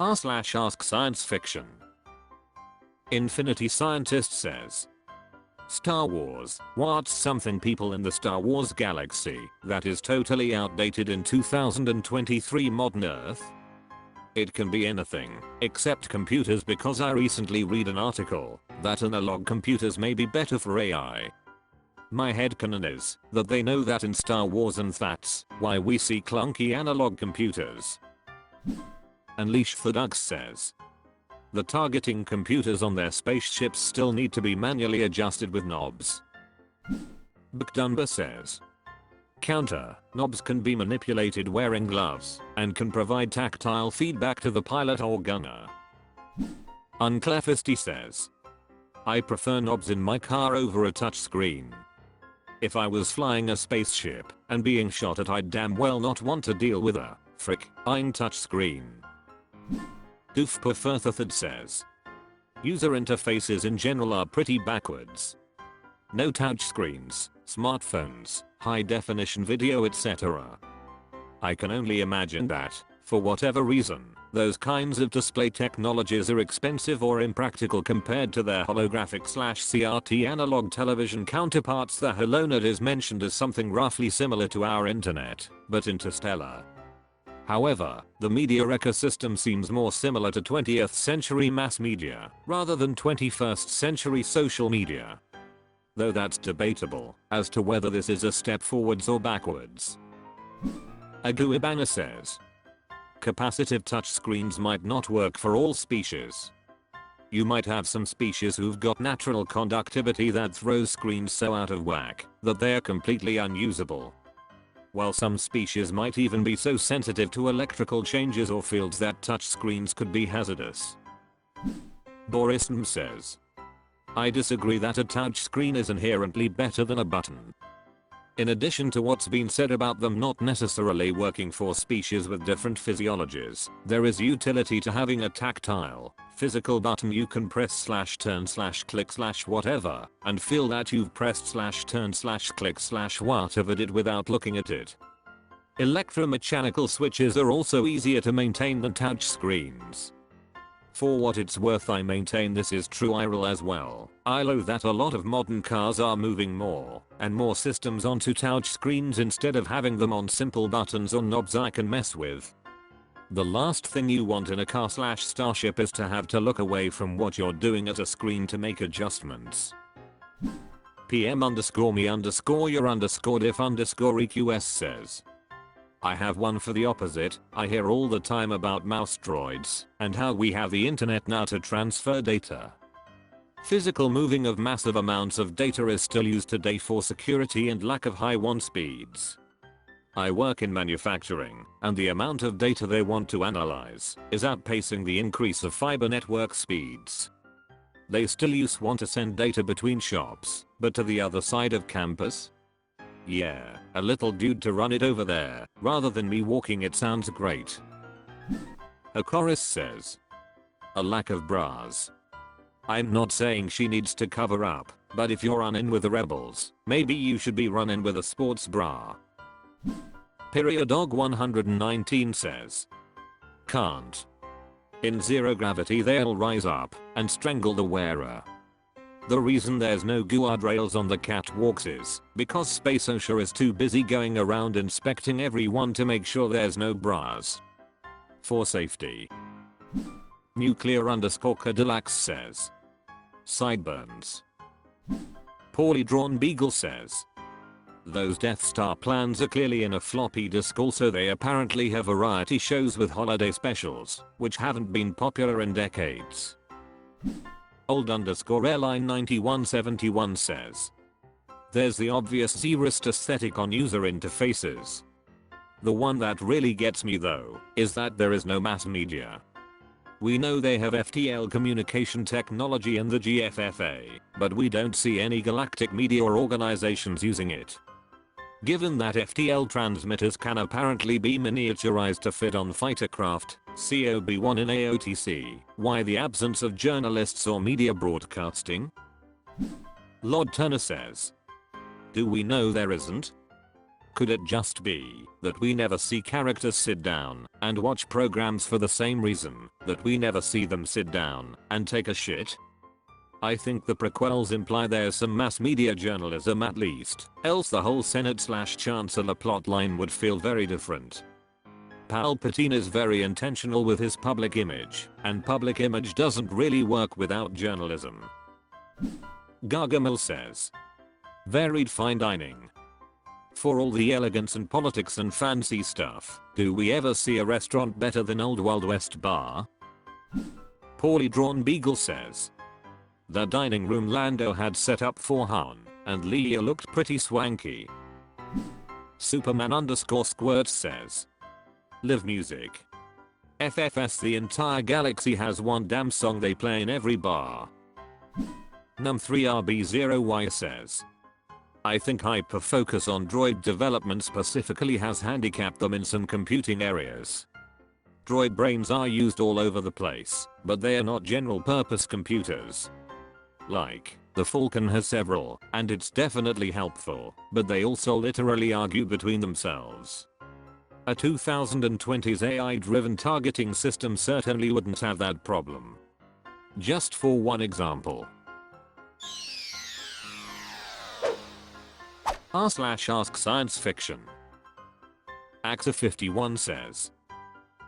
r/AskScienceFiction. Infinity Scientist says, Star Wars, what's something people in the Star Wars galaxy that is totally outdated in 2023 modern Earth? It can be anything except computers, because I recently read an article that analog computers may be better for AI. My headcanon is that they know that in Star Wars, and that's why we see clunky analog computers. Unleash the Ducks says, the targeting computers on their spaceships still need to be manually adjusted with knobs. Bkdumba says, counter knobs can be manipulated wearing gloves and can provide tactile feedback to the pilot or gunner. Unclefisty says, I prefer knobs in my car over a touchscreen. If I was flying a spaceship and being shot at, I'd damn well not want to deal with a frick-ing touchscreen. Doofpufurthethad says, user interfaces in general are pretty backwards. No touchscreens, smartphones, high definition video, etc. I can only imagine that, for whatever reason, those kinds of display technologies are expensive or impractical compared to their holographic/CRT analog television counterparts. The HoloNet is mentioned as something roughly similar to our internet, but interstellar. However, the media ecosystem seems more similar to 20th century mass media rather than 21st century social media. Though that's debatable as to whether this is a step forwards or backwards. Aguibana says, capacitive touchscreens might not work for all species. You might have some species who've got natural conductivity that throws screens so out of whack that they're completely unusable. While some species might even be so sensitive to electrical changes or fields that touchscreens could be hazardous. Boris M says, I disagree that a touchscreen is inherently better than a button. In addition to what's been said about them not necessarily working for species with different physiologies, there is utility to having a tactile, physical button you can press/turn/click/whatever and feel that you've pressed/turn/click/whatever it without looking at it. Electromechanical switches are also easier to maintain than touch screens. For what it's worth, I maintain this is true IRL as well. I know that a lot of modern cars are moving more and more systems onto touch screens instead of having them on simple buttons or knobs I can mess with. The last thing you want in a car/starship is to have to look away from what you're doing at a screen to make adjustments. PM_me_your_diff_EQS says, I have one for the opposite. I hear all the time about mouse droids and how we have the internet now to transfer data. Physical moving of massive amounts of data is still used today for security and lack of high WAN speeds. I work in manufacturing, and the amount of data they want to analyze is outpacing the increase of fiber network speeds. They still want to send data between shops, but to the other side of campus? Yeah, a little dude to run it over there, rather than me walking it sounds great. A chorus says, a lack of bras. I'm not saying she needs to cover up, but if you're running with the rebels, maybe you should be running with a sports bra. Periodog 119 says, can't. In zero gravity they'll rise up and strangle the wearer. The reason there's no guardrails on the catwalks is because Space OSHA is too busy going around inspecting everyone to make sure there's no bras. For safety. Nuclear_Cadillacs says, sideburns. Poorly Drawn Beagle says, those Death Star plans are clearly in a floppy disk. Also they apparently have variety shows with holiday specials, which haven't been popular in decades. Old_airline 9171 says, there's the obvious zerist aesthetic on user interfaces. The one that really gets me though, is that there is no mass media. We know they have FTL communication technology in the GFFA, but we don't see any galactic media or organizations using it. Given that FTL transmitters can apparently be miniaturized to fit on fighter craft, COB1 in AOTC, why the absence of journalists or media broadcasting? Lord Turner says, do we know there isn't? Could it just be that we never see characters sit down and watch programs for the same reason that we never see them sit down and take a shit? I think the prequels imply there's some mass media journalism at least, else the whole Senate/Chancellor plotline would feel very different. Palpatine is very intentional with his public image, and public image doesn't really work without journalism. Gargamel says, varied fine dining. For all the elegance and politics and fancy stuff, do we ever see a restaurant better than Old Wild West bar? Poorly Drawn Beagle says, the dining room Lando had set up for Han and Leia looked pretty swanky. Superman_squirts says, live music. FFS, the entire galaxy has one damn song they play in every bar. Num3RB0Y says, I think hyper-focus on droid development specifically has handicapped them in some computing areas. Droid brains are used all over the place, but they are not general-purpose computers. Like, the Falcon has several, and it's definitely helpful, but they also literally argue between themselves. A 2020s AI-driven targeting system certainly wouldn't have that problem. Just for one example. r/AskScienceFiction. Axa51 says,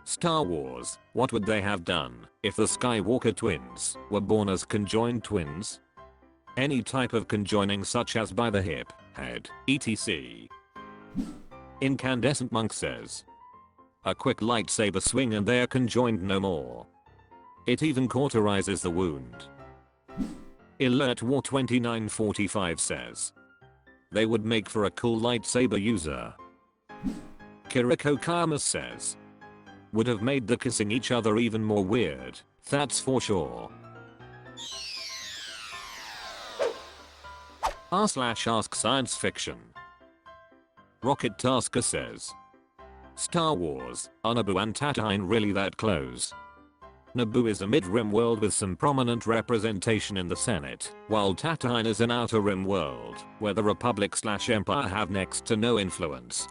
Star Wars, what would they have done if the Skywalker twins were born as conjoined twins? Any type of conjoining such as by the hip, head, etc. Incandescent Monk says, a quick lightsaber swing and they are conjoined no more. It even cauterizes the wound. Alert War 2945 says, they would make for a cool lightsaber user. Kiriko Kama says, would have made the kissing each other even more weird, that's for sure. r/AskScienceFiction. Rocket Tasker says, Star Wars, are Naboo and Tatooine really that close? Naboo is a mid-rim world with some prominent representation in the Senate, while Tatooine is an outer rim world where the Republic/Empire have next to no influence.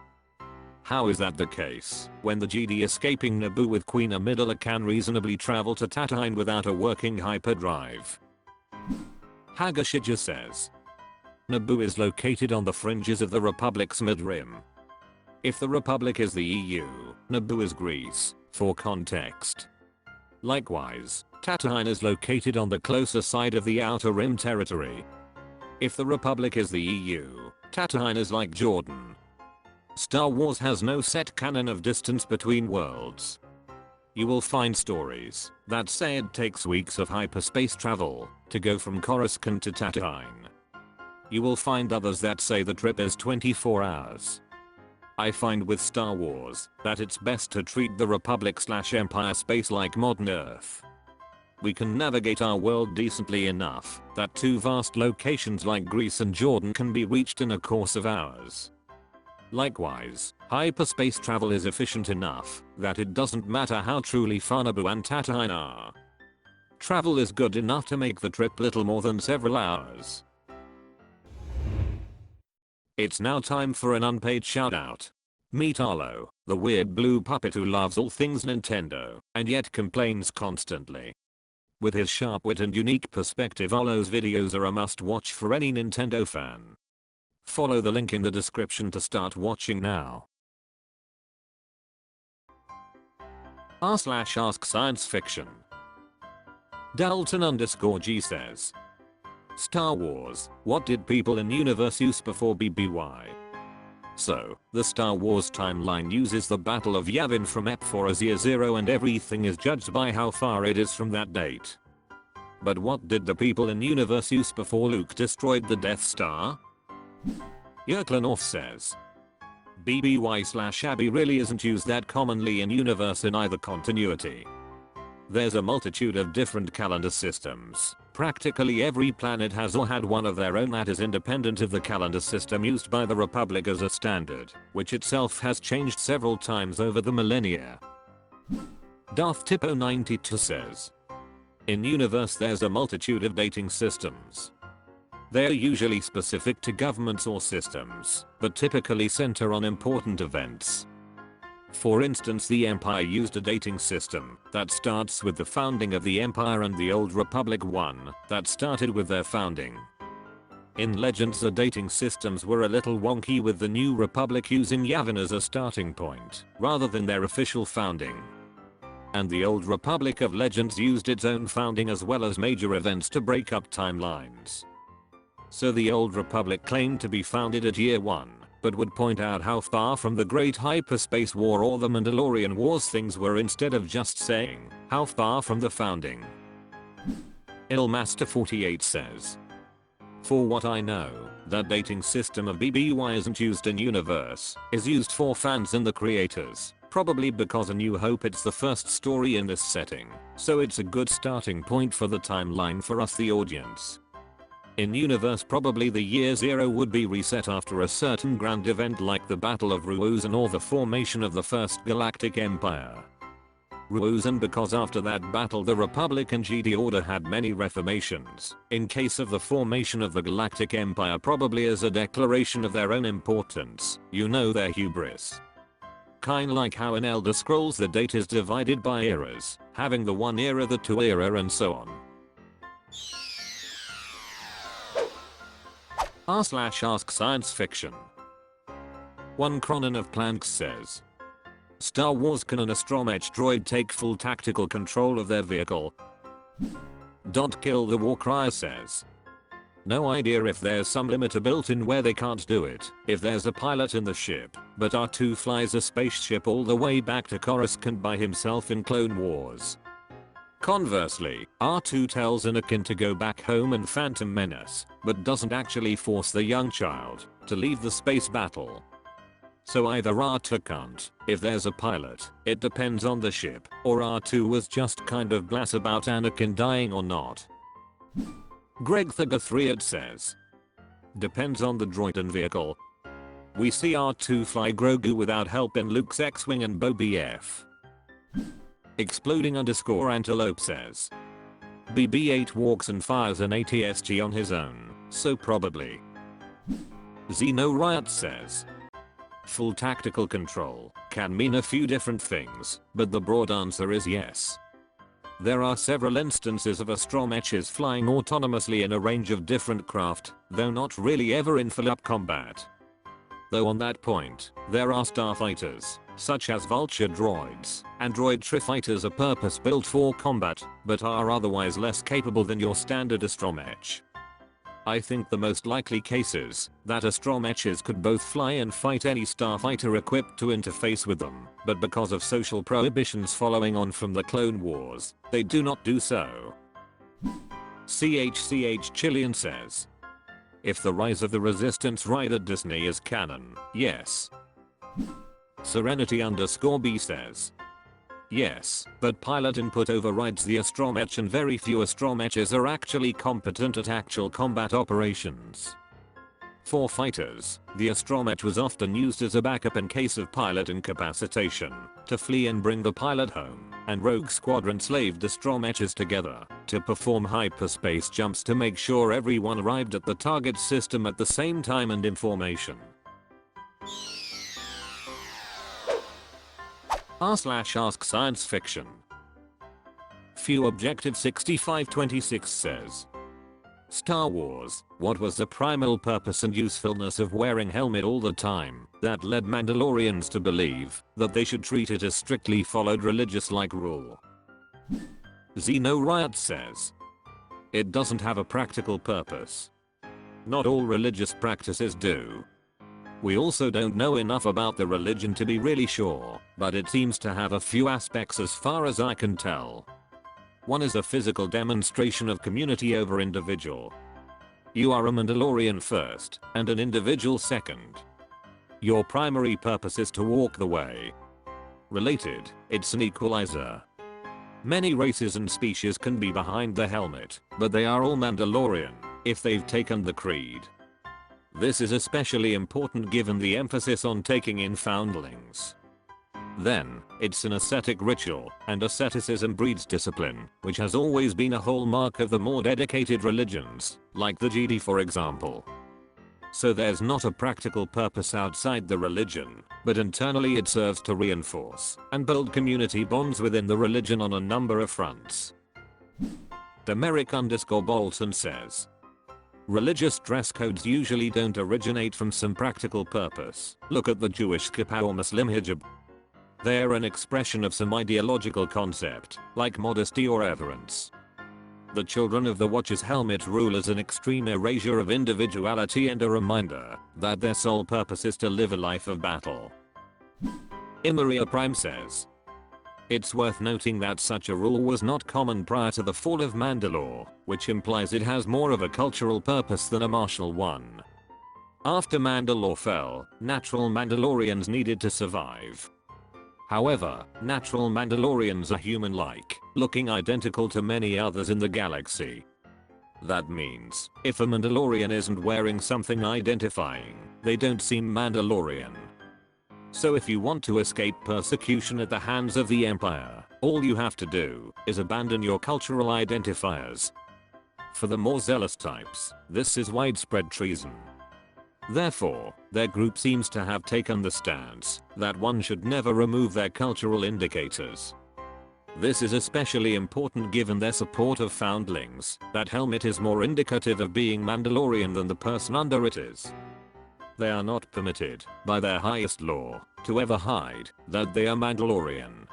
How is that the case when the Jedi escaping Naboo with Queen Amidala can reasonably travel to Tatooine without a working hyperdrive? Hagashija says, Naboo is located on the fringes of the Republic's mid-rim. If the Republic is the EU, Naboo is Greece, for context. Likewise, Tatooine is located on the closer side of the Outer Rim territory. If the Republic is the EU, Tatooine is like Jordan. Star Wars has no set canon of distance between worlds. You will find stories that say it takes weeks of hyperspace travel to go from Coruscant to Tatooine. You will find others that say the trip is 24 hours. I find with Star Wars that it's best to treat the Republic/Empire space like modern Earth. We can navigate our world decently enough that two vast locations like Greece and Jordan can be reached in a course of hours. Likewise, hyperspace travel is efficient enough that it doesn't matter how truly far Naboo and Tatooine are. Travel is good enough to make the trip little more than several hours. It's now time for an unpaid shoutout. Meet Arlo, the weird blue puppet who loves all things Nintendo and yet complains constantly. With his sharp wit and unique perspective, Arlo's videos are a must-watch for any Nintendo fan. Follow the link in the description to start watching now. r/AskScienceFiction. Dalton_G says, Star Wars, what did people in universe use before BBY? So, the Star Wars timeline uses the Battle of Yavin from Ep4 as year 0 and everything is judged by how far it is from that date. But what did the people in universe use before Luke destroyed the Death Star? Yerklanov says, BBY/Abby really isn't used that commonly in universe in either continuity. There's a multitude of different calendar systems. Practically every planet has or had one of their own that is independent of the calendar system used by the Republic as a standard, which itself has changed several times over the millennia. Darth Tipo 92 says, in universe there's a multitude of dating systems. They are usually specific to governments or systems, but typically center on important events. For instance, the Empire used a dating system that starts with the founding of the Empire, and the Old Republic one that started with their founding. In Legends, the dating systems were a little wonky, with the New Republic using Yavin as a starting point rather than their official founding. And the Old Republic of Legends used its own founding as well as major events to break up timelines. So the Old Republic claimed to be founded at year 1, but would point out how far from the Great Hyperspace War or the Mandalorian Wars things were, instead of just saying how far from the founding. Ilmaster48 says, "For what I know, that dating system of BBY isn't used in universe, is used for fans and the creators. Probably because A New Hope it's the first story in this setting, so it's a good starting point for the timeline for us the audience. In universe, probably the year 0 would be reset after a certain grand event like the Battle of Ruuzan or the formation of the First Galactic Empire. Ruuzan because after that battle the Republic and Jedi Order had many reformations. In case of the formation of the Galactic Empire, probably as a declaration of their own importance, you know, their hubris. Kinda like how in Elder Scrolls the date is divided by eras, having the 1 era, the 2 era, and so on." r/AskScienceFiction. One Cronin of Planks says, "Star Wars Canon Astromech droid take full tactical control of their vehicle?" Kill the Warcry says, "No idea if there's some limiter built in where they can't do it. If there's a pilot in the ship, but R2 flies a spaceship all the way back to Coruscant by himself in Clone Wars. Conversely, R2 tells Anakin to go back home in Phantom Menace, but doesn't actually force the young child to leave the space battle. So either R2 can't, if there's a pilot, it depends on the ship, or R2 was just kind of blass about Anakin dying or not." Greg Thega3 says, "Depends on the droid and vehicle. We see R2 fly Grogu without help in Luke's X-Wing and Bo BF." Exploding_Antelope says, "BB-8 walks and fires an ATSG on his own, so probably." Xeno Riot says, "Full tactical control can mean a few different things, but the broad answer is yes. There are several instances of Astromechs flying autonomously in a range of different craft, though not really ever in full-up combat. Though on that point, there are starfighters, such as vulture droids, and droid trifighters are purpose-built for combat, but are otherwise less capable than your standard Astromech. I think the most likely case is that Astromechs could both fly and fight any starfighter equipped to interface with them, but because of social prohibitions following on from the Clone Wars, they do not do so." CHCH Chilean says, "If the Rise of the Resistance ride at Disney is canon, yes." Serenity_B says, "Yes, but pilot input overrides the Astromech, and very few Astromechs are actually competent at actual combat operations. For fighters, the Astromech was often used as a backup in case of pilot incapacitation, to flee and bring the pilot home, and Rogue Squadron slaved Astromechs together to perform hyperspace jumps to make sure everyone arrived at the target system at the same time and in formation." r/AskScienceFiction. Few Objective 6526 says, "Star Wars, what was the primal purpose and usefulness of wearing helmet all the time that led Mandalorians to believe that they should treat it as strictly followed religious-like rule?" Xeno Riot says, "It doesn't have a practical purpose. Not all religious practices do. We also don't know enough about the religion to be really sure, but it seems to have a few aspects as far as I can tell. One is a physical demonstration of community over individual. You are a Mandalorian first, and an individual second. Your primary purpose is to walk the way. Related, it's an equalizer. Many races and species can be behind the helmet, but they are all Mandalorian, if they've taken the creed. This is especially important given the emphasis on taking in foundlings. Then, it's an ascetic ritual, and asceticism breeds discipline, which has always been a hallmark of the more dedicated religions, like the Jedi for example. So there's not a practical purpose outside the religion, but internally it serves to reinforce and build community bonds within the religion on a number of fronts. Demeric_Bolton says, religious dress codes usually don't originate from some practical purpose. Look at the Jewish kippah or Muslim hijab. They're an expression of some ideological concept, like modesty or reverence. The Children of the Watch's helmet rule is an extreme erasure of individuality and a reminder that their sole purpose is to live a life of battle. Immaria Prime says, it's worth noting that such a rule was not common prior to the fall of Mandalore, which implies it has more of a cultural purpose than a martial one. After Mandalore fell, natural Mandalorians needed to survive. However, natural Mandalorians are human-like, looking identical to many others in the galaxy. That means, if a Mandalorian isn't wearing something identifying, they don't seem Mandalorian. So if you want to escape persecution at the hands of the Empire, all you have to do is abandon your cultural identifiers. For the more zealous types, this is widespread treason. Therefore, their group seems to have taken the stance that one should never remove their cultural indicators. This is especially important given their support of foundlings. That helmet is more indicative of being Mandalorian than the person under it is. They are not permitted, by their highest law, to ever hide that they are Mandalorian.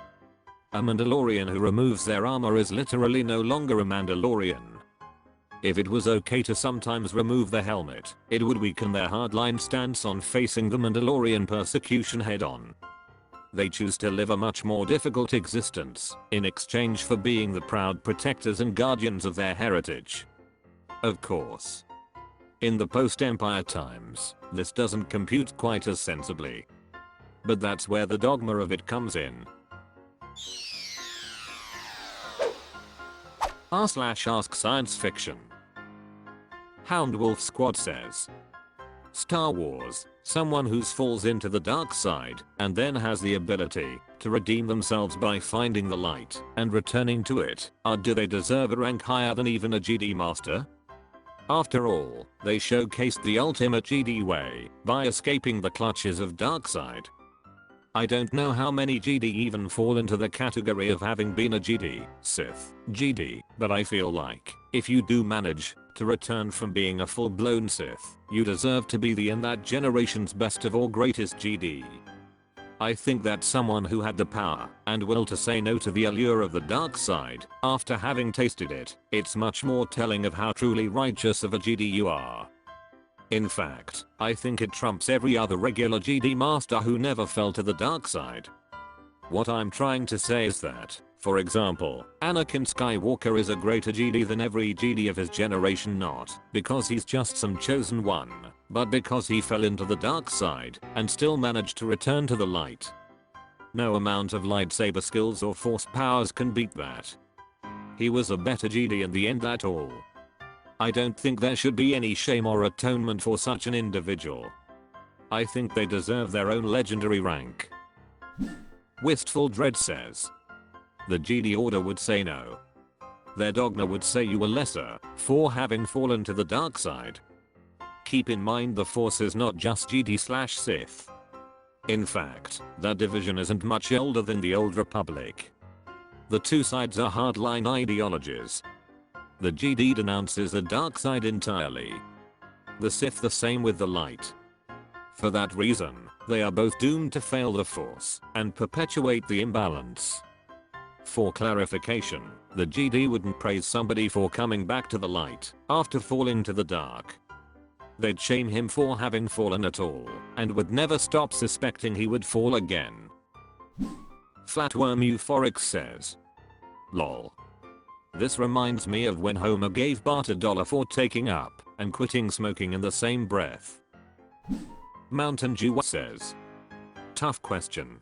A Mandalorian who removes their armor is literally no longer a Mandalorian. If it was okay to sometimes remove the helmet, it would weaken their hardline stance on facing the Mandalorian persecution head-on. They choose to live a much more difficult existence, in exchange for being the proud protectors and guardians of their heritage. Of course, in the post-Empire times, this doesn't compute quite as sensibly. But that's where the dogma of it comes in. r/AskScienceFiction. Houndwolf Squad says, Star Wars, someone who falls into the dark side and then has the ability to redeem themselves by finding the light and returning to it, do they deserve a rank higher than even a Jedi Master? After all, they showcased the ultimate Jedi way by escaping the clutches of Darkseid. I don't know how many Jedi even fall into the category of having been a Jedi, Sith, Jedi, but I feel like, if you do manage to return from being a full-blown Sith, you deserve to be in that generation's best of or greatest Jedi. I think that someone who had the power and will to say no to the allure of the dark side, after having tasted it, it's much more telling of how truly righteous of a Jedi you are. In fact, I think it trumps every other regular Jedi Master who never fell to the dark side. What I'm trying to say is that, for example, Anakin Skywalker is a greater Jedi than every Jedi of his generation, not because he's just some chosen one, but because he fell into the dark side and still managed to return to the light. No amount of lightsaber skills or force powers can beat that. He was a better Jedi in the end, that's all. I don't think there should be any shame or atonement for such an individual. I think they deserve their own legendary rank. Wistful Dread says, the Jedi Order would say no. Their dogma would say you were lesser for having fallen to the dark side. Keep in mind the Force is not just Jedi/Sith. In fact, that division isn't much older than the Old Republic. The two sides are hardline ideologies. The Jedi denounces the dark side entirely. The Sith the same with the light. For that reason, they are both doomed to fail the Force and perpetuate the imbalance. For clarification, the Jedi wouldn't praise somebody for coming back to the light after falling to the dark. They'd shame him for having fallen at all and would never stop suspecting he would fall again. Flatworm Euphoric says, lol. This reminds me of when Homer gave Bart $1 for taking up and quitting smoking in the same breath. Mountain Dew says, tough question.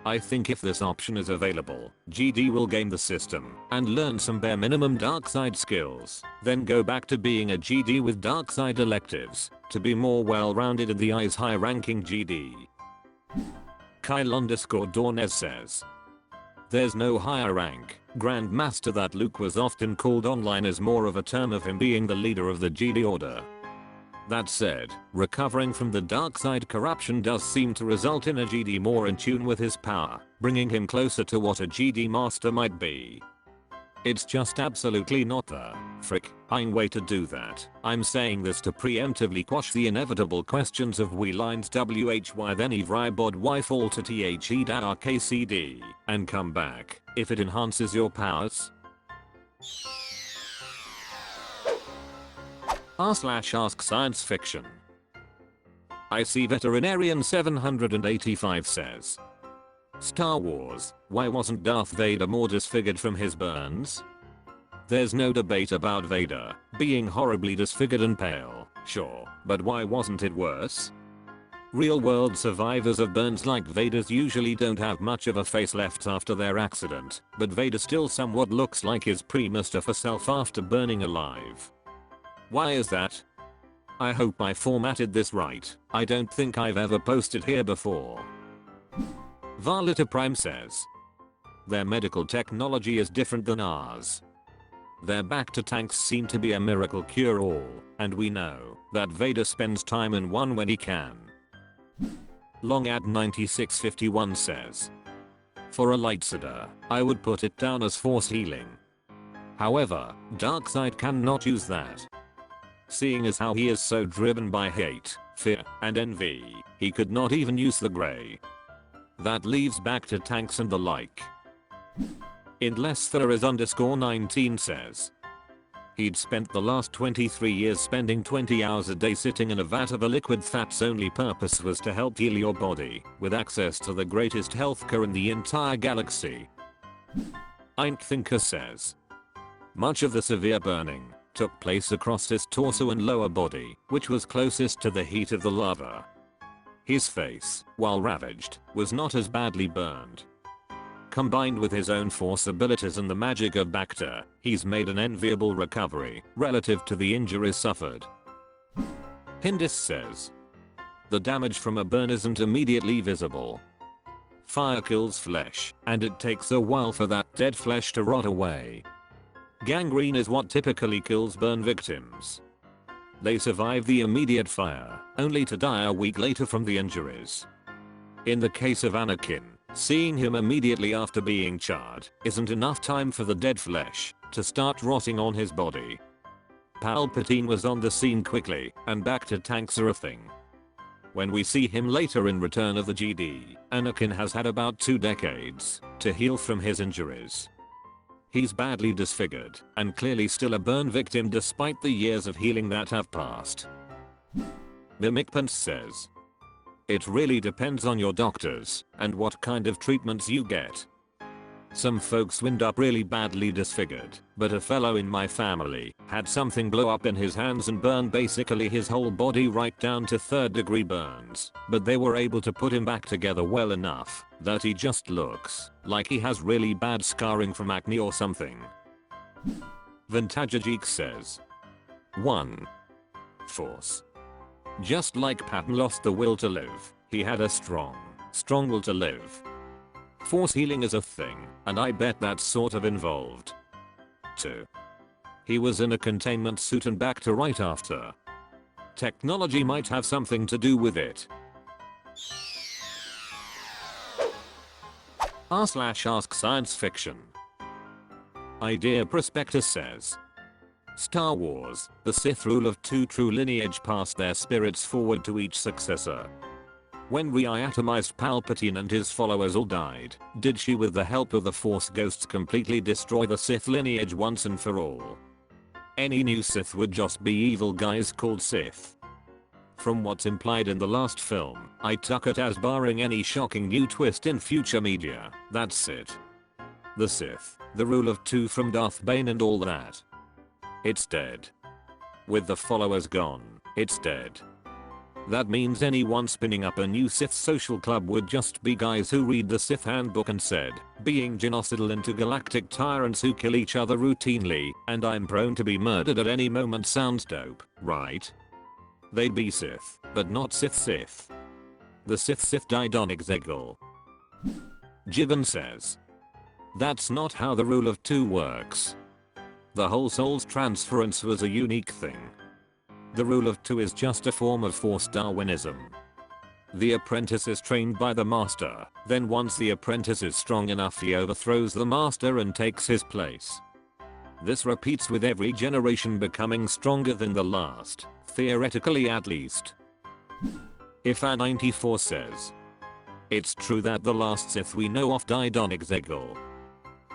I think if this option is available, Jedi will game the system and learn some bare minimum dark side skills, then go back to being a Jedi with dark side electives to be more well-rounded in the eyes high-ranking Jedi. Kyle_Dornez says, there's no higher rank. Grand Master that Luke was often called online is more of a term of him being the leader of the Jedi Order. That said, recovering from the dark side corruption does seem to result in a Jedi more in tune with his power, bringing him closer to what a Jedi Master might be. It's just absolutely not the fricking way to do that. I'm saying this to preemptively quash the inevitable questions of we lines why then evribod why fall to the darkcd and come back if it enhances your powers. r/AskScienceFiction. I see Veterinarian 785 says, Star Wars, why wasn't Darth Vader more disfigured from his burns? There's no debate about Vader being horribly disfigured and pale, sure, but why wasn't it worse? Real world survivors of burns like Vader's usually don't have much of a face left after their accident, but Vader still somewhat looks like his pre-Mustafa self after burning alive. Why is that? I hope I formatted this right. I don't think I've ever posted here before. Varlita Prime says, their medical technology is different than ours. Their back-to tanks seem to be a miracle cure-all, and we know that Vader spends time in one when he can. Longad9651 says, for a lightsaber, I would put it down as force healing. However, Darkseid cannot use that. Seeing as how he is so driven by hate, fear, and envy, he could not even use the gray. That leaves back to tanks and the like. Indlesstheris_19 says, he'd spent the last 23 years spending 20 hours a day sitting in a vat of a liquid that's only purpose was to help heal your body, with access to the greatest healthcare in the entire galaxy. Einkthinker says, much of the severe burning took place across his torso and lower body, which was closest to the heat of the lava. His face, while ravaged, was not as badly burned. Combined with his own force abilities and the magic of Bacta, he's made an enviable recovery relative to the injuries suffered. Hindis says, the damage from a burn isn't immediately visible. Fire kills flesh, and it takes a while for that dead flesh to rot away. Gangrene is what typically kills burn victims. They survive the immediate fire, only to die a week later from the injuries. In the case of Anakin, seeing him immediately after being charred isn't enough time for the dead flesh to start rotting on his body. Palpatine was on the scene quickly, and back to tanks are a thing. When we see him later in Return of the Jedi, Anakin has had about 2 decades to heal from his injuries. He's badly disfigured, and clearly still a burn victim despite the years of healing that have passed. Mimicpants says, it really depends on your doctors, and what kind of treatments you get. Some folks wind up really badly disfigured, but a fellow in my family had something blow up in his hands and burn basically his whole body right down to 3rd-degree burns, but they were able to put him back together well enough that he just looks like he has really bad scarring from acne or something. Vintagegeek says, 1. Force. Just like Patton lost the will to live, he had a strong will to live. Force healing is a thing, and I bet that's sort of involved. 2. He was in a containment suit and back to right after. Technology might have something to do with it. r/AskScienceFiction. Idea Prospectus says, Star Wars, the Sith Rule of Two true lineage passed their spirits forward to each successor. When re-atomized Palpatine and his followers all died, did she with the help of the Force ghosts completely destroy the Sith lineage once and for all? Any new Sith would just be evil guys called Sith. From what's implied in the last film, I took it as barring any shocking new twist in future media, that's it. The Sith, the Rule of Two from Darth Bane and all that. It's dead. With the followers gone, it's dead. That means anyone spinning up a new Sith social club would just be guys who read the Sith handbook and said, being genocidal intergalactic tyrants who kill each other routinely, and I'm prone to be murdered at any moment sounds dope, right? They'd be Sith, but not Sith. The Sith died on exegol. Jivan says, that's not how the rule of two works. The whole soul's transference was a unique thing. The rule of two is just a form of forced Darwinism. The apprentice is trained by the master, then once the apprentice is strong enough he overthrows the master and takes his place. This repeats with every generation becoming stronger than the last, theoretically at least. If A94 says, it's true that the last Sith we know of died on Exegol.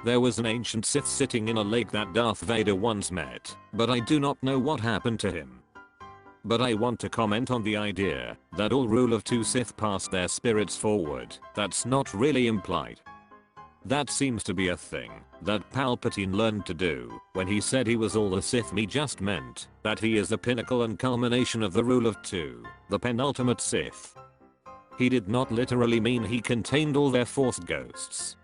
There was an ancient Sith sitting in a lake that Darth Vader once met, but I do not know what happened to him. But I want to comment on the idea that all rule of two Sith passed their spirits forward. That's not really implied. That seems to be a thing that Palpatine learned to do when he said he was all the Sith. Me just meant that he is the pinnacle and culmination of the rule of two, the penultimate Sith. He did not literally mean he contained all their Force ghosts.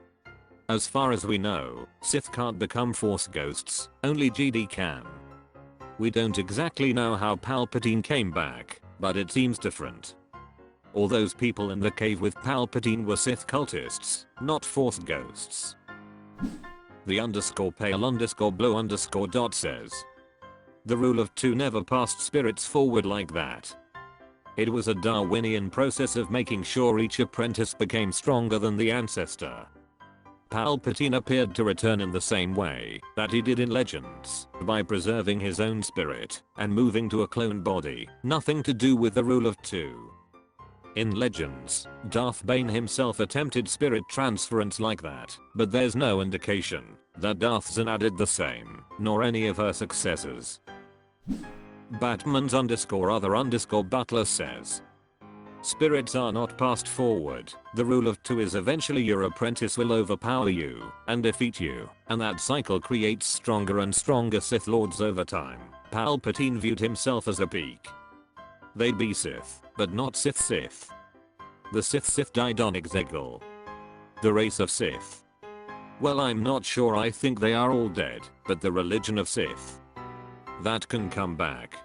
As far as we know, Sith can't become Force ghosts, only Jedi can. We don't exactly know how Palpatine came back, but it seems different. All those people in the cave with Palpatine were Sith cultists, not Force ghosts. The _pale_blue_ says, the rule of two never passed spirits forward like that. It was a Darwinian process of making sure each apprentice became stronger than the ancestor. Palpatine appeared to return in the same way that he did in Legends, by preserving his own spirit and moving to a clone body, nothing to do with the rule of two. In Legends, Darth Bane himself attempted spirit transference like that, but there's no indication that Darth Zan did the same, nor any of her successors. Batman's_other_butler says, spirits are not passed forward. The rule of two is eventually your apprentice will overpower you and defeat you, and that cycle creates stronger and stronger Sith Lords over time. Palpatine viewed himself as a peak. They'd be Sith, but not Sith. The Sith died on Exegol. The race of Sith. Well, I'm not sure, I think they are all dead, but the religion of Sith, that can come back.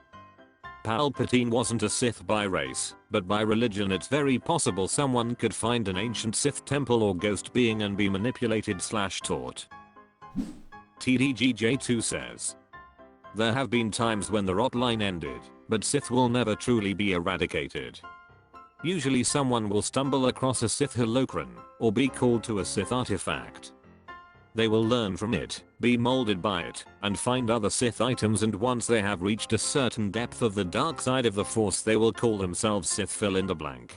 Palpatine wasn't a Sith by race, but by religion. It's very possible someone could find an ancient Sith temple or ghost being and be manipulated/taught. TDGJ2 says, there have been times when the rot line ended, but Sith will never truly be eradicated. Usually someone will stumble across a Sith holocron, or be called to a Sith artifact. They will learn from it, be molded by it, and find other Sith items, and once they have reached a certain depth of the dark side of the Force they will call themselves Sith fill in the blank.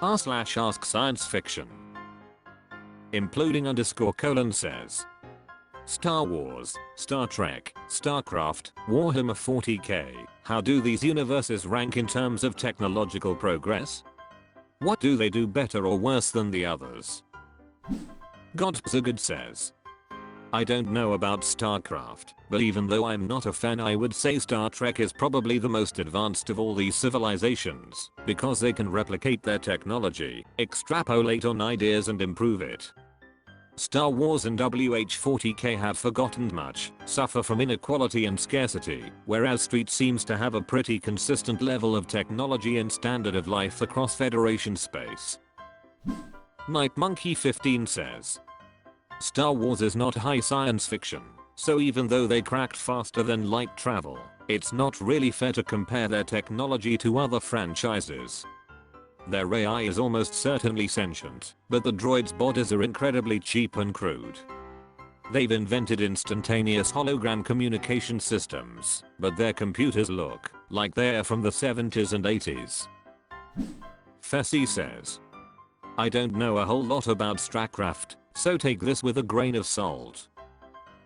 r/AskScienceFiction. Imploding_ says, Star Wars, Star Trek, Starcraft, Warhammer 40k, how do these universes rank in terms of technological progress? What do they do better or worse than the others? Godzagud says, I don't know about Starcraft, but even though I'm not a fan, I would say Star Trek is probably the most advanced of all these civilizations, because they can replicate their technology, extrapolate on ideas and improve it. Star Wars and WH-40k have forgotten much, suffer from inequality and scarcity, whereas Street seems to have a pretty consistent level of technology and standard of life across Federation space. Night Monkey 15 says, Star Wars is not high science fiction, so even though they cracked faster than light travel, it's not really fair to compare their technology to other franchises. Their AI is almost certainly sentient, but the droids' bodies are incredibly cheap and crude. They've invented instantaneous hologram communication systems, but their computers look like they're from the 70s and 80s. Fessy says, I don't know a whole lot about Starcraft, so take this with a grain of salt.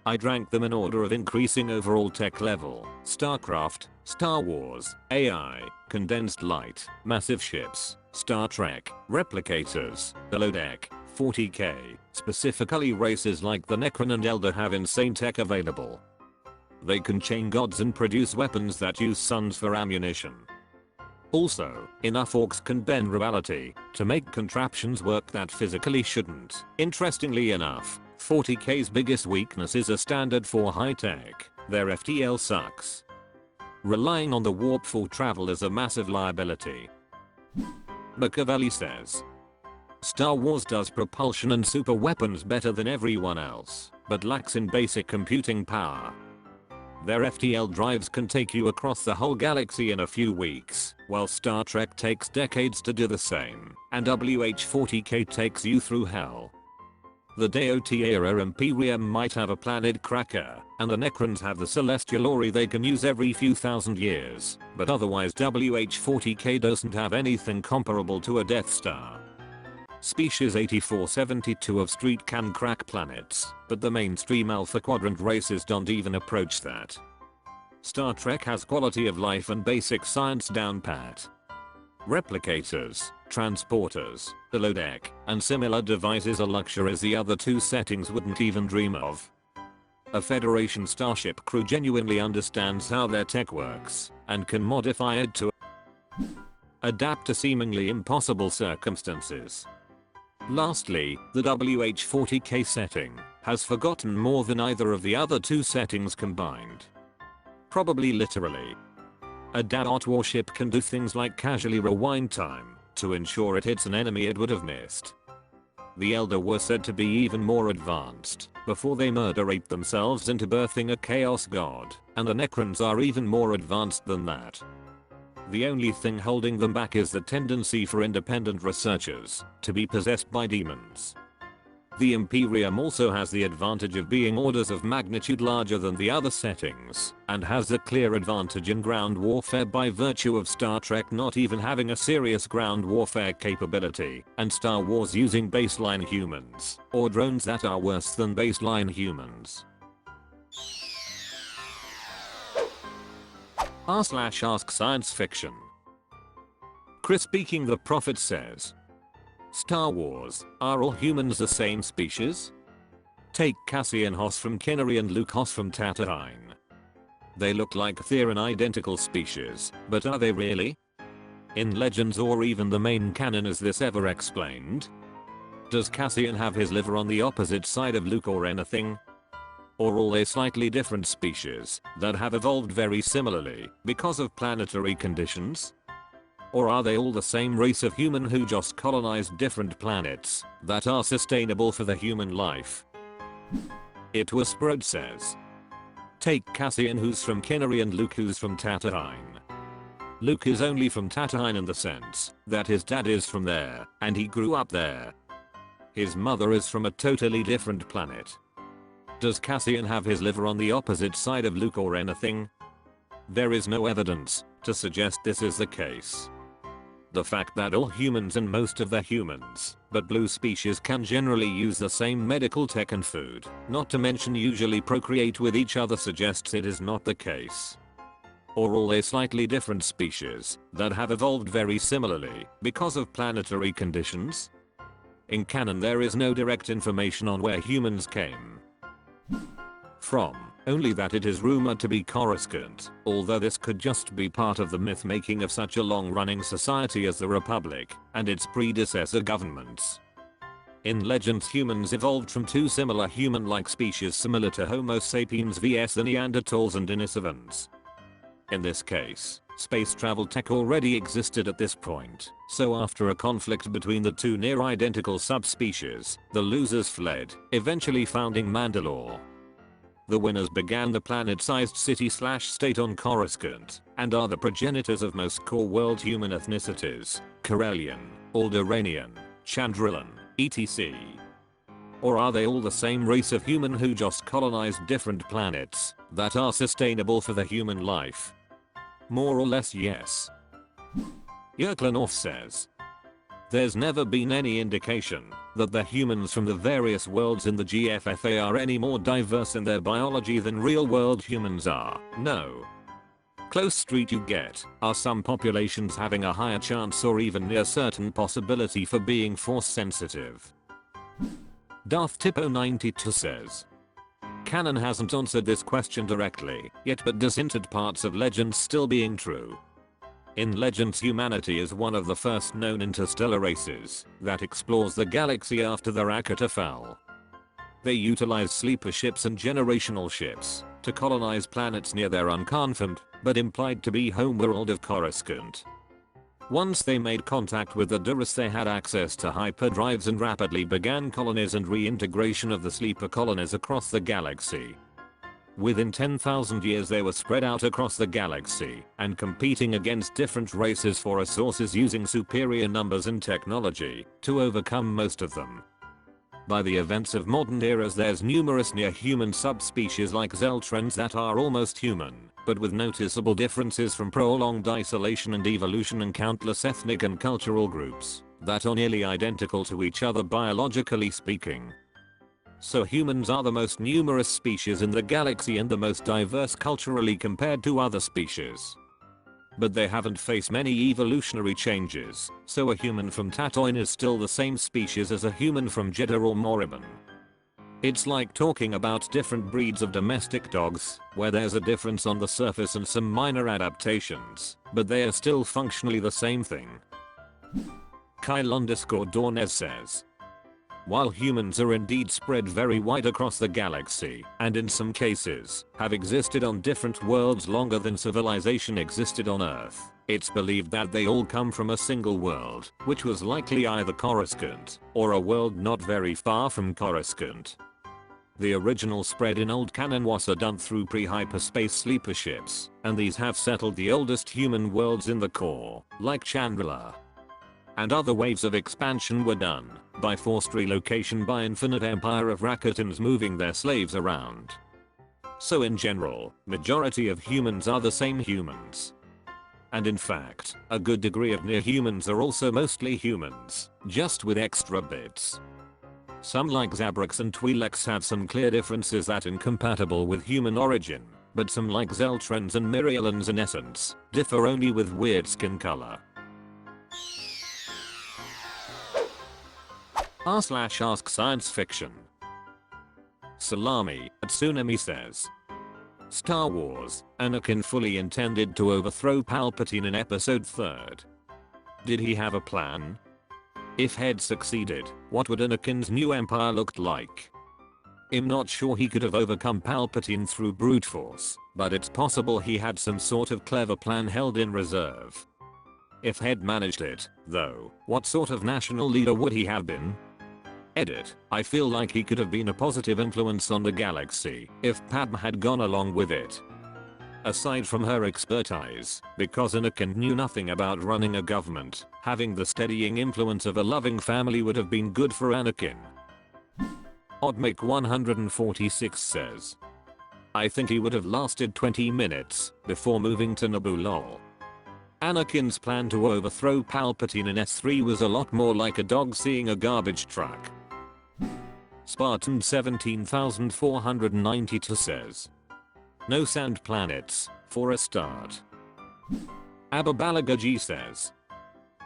I'd rank them in order of increasing overall tech level: Starcraft, Star Wars, AI, condensed light, massive ships, Star Trek, replicators, below deck, 40k, specifically races like the Necron and Elder have insane tech available. They can chain gods and produce weapons that use suns for ammunition. Also, enough orcs can bend reality to make contraptions work that physically shouldn't. Interestingly enough, 40k's biggest weakness is a standard for high tech. Their FTL sucks. Relying on the warp for travel is a massive liability. Machiavelli says, Star Wars does propulsion and super weapons better than everyone else, but lacks in basic computing power. Their FTL drives can take you across the whole galaxy in a few weeks, while Star Trek takes decades to do the same, and WH-40K takes you through hell. The DOT era Imperium might have a planet cracker, and the Necrons have the celestial ore they can use every few thousand years, but otherwise WH-40K doesn't have anything comparable to a Death Star. Species 8472 of Street can crack planets, but the mainstream Alpha Quadrant races don't even approach that. Star Trek has quality of life and basic science down pat. Replicators, transporters, holodeck, and similar devices are luxuries the other two settings wouldn't even dream of. A Federation starship crew genuinely understands how their tech works, and can modify it to adapt to seemingly impossible circumstances. Lastly, the WH-40K setting has forgotten more than either of the other two settings combined. Probably literally. A DART warship can do things like casually rewind time to ensure it hits an enemy it would have missed. The Elder were said to be even more advanced before they murder-ate themselves into birthing a chaos god, and the Necrons are even more advanced than that. The only thing holding them back is the tendency for independent researchers to be possessed by demons. The Imperium also has the advantage of being orders of magnitude larger than the other settings, and has a clear advantage in ground warfare by virtue of Star Trek not even having a serious ground warfare capability, and Star Wars using baseline humans, or drones that are worse than baseline humans. r/AskScienceFiction. Chris Speaking the Prophet says, Star Wars, are all humans the same species? Take Cassian Hoss from Kinnery and Luke Hoss from Tatooine. They look like they're an identical species, but are they really? In Legends or even the main canon is this ever explained? Does Cassian have his liver on the opposite side of Luke or anything? Or are they slightly different species that have evolved very similarly because of planetary conditions? Or are they all the same race of human who just colonized different planets that are sustainable for the human life? It Whispered says, take Cassian who's from Kinnery and Luke who's from Tatooine. Luke is only from Tatooine in the sense that his dad is from there and he grew up there. His mother is from a totally different planet. Does Cassian have his liver on the opposite side of Luke or anything? There is no evidence to suggest this is the case. The fact that all humans and most of the humans, but blue species can generally use the same medical tech and food, not to mention usually procreate with each other suggests it is not the case. Or are they slightly different species that have evolved very similarly because of planetary conditions? In canon there is no direct information on where humans came from, only that it is rumored to be Coruscant, although this could just be part of the myth making of such a long-running society as the Republic and its predecessor governments. In Legends humans evolved from two similar human-like species similar to Homo sapiens vs the Neanderthals and Denisovans. In this case, space travel tech already existed at this point, so after a conflict between the two near-identical subspecies, the losers fled, eventually founding Mandalore. The winners began the planet-sized city/state on Coruscant, and are the progenitors of most core world human ethnicities, Corellian, Alderaanian, Chandrilan, etc. Or are they all the same race of human who just colonized different planets that are sustainable for the human life? More or less yes. Yerklanov says, there's never been any indication that the humans from the various worlds in the GFFA are any more diverse in their biology than real-world humans are. No. Close street you get are some populations having a higher chance or even near certain possibility for being force sensitive. Darth Tipo 92 says, canon hasn't answered this question directly yet, but does hint at parts of Legends still being true. In Legends, humanity is one of the first known interstellar races that explores the galaxy after the Rakata fell. They utilize sleeper ships and generational ships to colonize planets near their unconfirmed but implied to be homeworld of Coruscant. Once they made contact with the Duras, they had access to hyperdrives and rapidly began colonies and reintegration of the sleeper colonies across the galaxy. Within 10,000 years they were spread out across the galaxy and competing against different races for resources using superior numbers and technology to overcome most of them. By the events of modern eras, there's numerous near-human subspecies like Zeltrans that are almost human, but with noticeable differences from prolonged isolation and evolution, and countless ethnic and cultural groups that are nearly identical to each other biologically speaking. So humans are the most numerous species in the galaxy and the most diverse culturally compared to other species. But they haven't faced many evolutionary changes, so a human from Tatooine is still the same species as a human from Jeddah or Morriban. It's like talking about different breeds of domestic dogs, where there's a difference on the surface and some minor adaptations, but they are still functionally the same thing. Kyle_Dornez says, while humans are indeed spread very wide across the galaxy, and in some cases, have existed on different worlds longer than civilization existed on Earth, it's believed that they all come from a single world, which was likely either Coruscant, or a world not very far from Coruscant. The original spread in Old Canon was done through pre-hyperspace sleeper ships, and these have settled the oldest human worlds in the core, like Chandrila. And other waves of expansion were done by forced relocation by Infinite Empire of Rakutans moving their slaves around. So in general, majority of humans are the same humans. And in fact, a good degree of near humans are also mostly humans, just with extra bits. Some like Zabraks and Twi'leks have some clear differences that are incompatible with human origin, but some like Zeltrans and Myrialans in essence, differ only with weird skin color. r/AskScienceFiction. Salami at Tsunami says, Star Wars, Anakin fully intended to overthrow Palpatine in episode 3rd. Did he have a plan? If he'd succeeded, what would Anakin's new empire looked like? I'm not sure he could have overcome Palpatine through brute force, but it's possible he had some sort of clever plan held in reserve. If he'd managed it, though, what sort of national leader would he have been? Edit. I feel like he could have been a positive influence on the galaxy if Padme had gone along with it. Aside from her expertise, because Anakin knew nothing about running a government, having the steadying influence of a loving family would have been good for Anakin. Oddmake 146 says, I think he would have lasted 20 minutes before moving to Naboo lol. Anakin's plan to overthrow Palpatine in S3 was a lot more like a dog seeing a garbage truck. Spartan 17492 says, no sand planets, for a start. Ababalagaji says,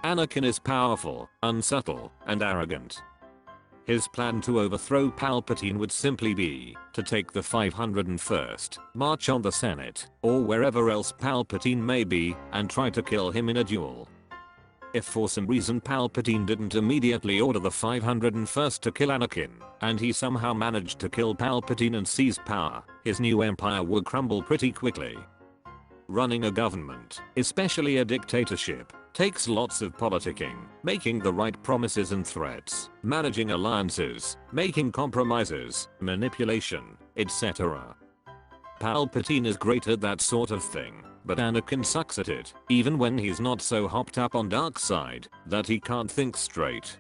Anakin is powerful, unsubtle, and arrogant. His plan to overthrow Palpatine would simply be to take the 501st, march on the Senate, or wherever else Palpatine may be, and try to kill him in a duel. If for some reason Palpatine didn't immediately order the 501st to kill Anakin, and he somehow managed to kill Palpatine and seize power, his new empire would crumble pretty quickly. Running a government, especially a dictatorship, takes lots of politicking, making the right promises and threats, managing alliances, making compromises, manipulation, etc. Palpatine is great at that sort of thing, but Anakin sucks at it, even when he's not so hopped up on dark side that he can't think straight.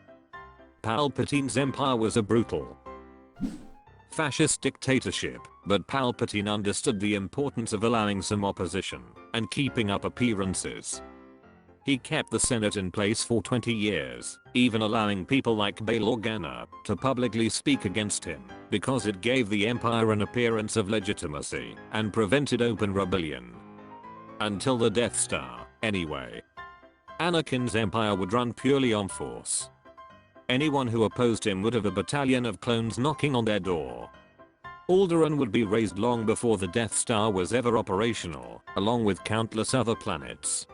Palpatine's empire was a brutal fascist dictatorship, but Palpatine understood the importance of allowing some opposition and keeping up appearances. He kept the Senate in place for 20 years, even allowing people like Bail Organa to publicly speak against him, because it gave the Empire an appearance of legitimacy and prevented open rebellion. Until the Death Star, anyway. Anakin's empire would run purely on force. Anyone who opposed him would have a battalion of clones knocking on their door. Alderaan would be raised long before the Death Star was ever operational, along with countless other planets.